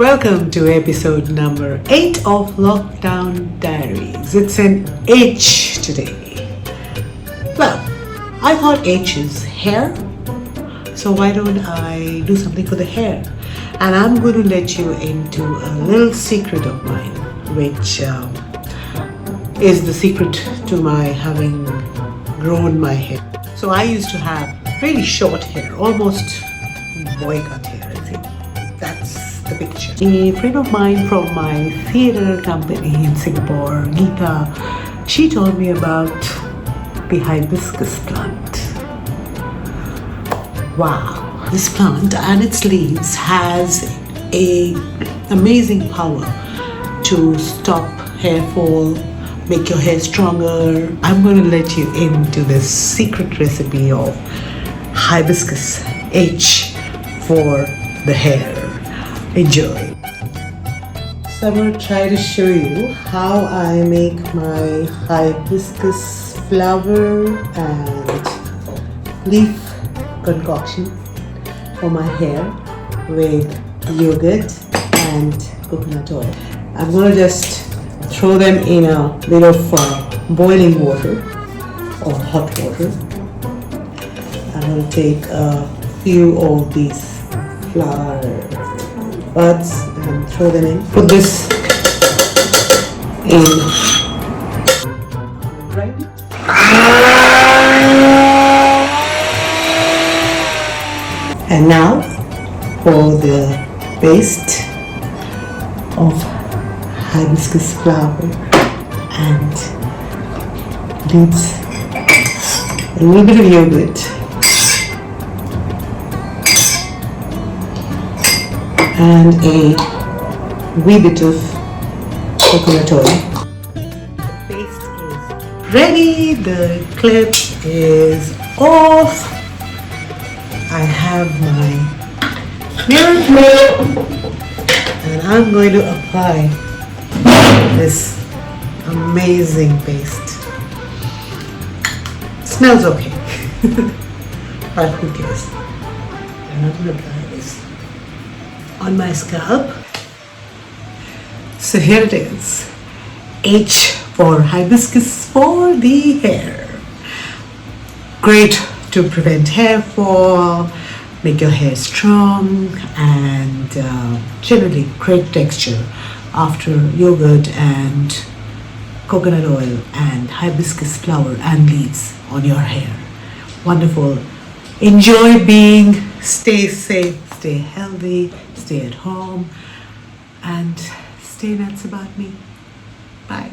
Welcome to episode number 8 of Lockdown Diaries. It's an H today. Well, I thought H is hair, so why don't I do something for the hair? And I'm going to let you into a little secret of mine, which is the secret to my having grown my hair. So I used to have really short hair, almost boy cut hair, I think. That's the picture. A friend of mine from my theater company in Singapore, Geeta, she told me about the hibiscus plant. Wow, this plant and its leaves has a amazing power to stop hair fall, make your hair stronger. I'm going to let you into this secret recipe of hibiscus H for the hair. Enjoy. So I'm going to try to show you how I make my hibiscus flower and leaf concoction for my hair with yogurt and coconut oil. I'm going to just throw them in a bit of boiling water or hot water. I'm going to take a few of these flower buds and throw them in. Put this in. Right. And now for the paste of hibiscus flower and leaves a little bit of yogurt and a wee bit of coconut oil. The paste is ready, the clip is off. I have my mirror and I'm going to apply this amazing paste. It smells okay, but who cares? I'm not going to apply this on my scalp. So here it is. H for hibiscus for the hair. Great to prevent hair fall, make your hair strong, and generally great texture after yogurt and coconut oil and hibiscus flower and leaves on your hair. Wonderful. Enjoy being, stay safe, stay healthy, stay at home, and stay Nutzaboutme. Bye.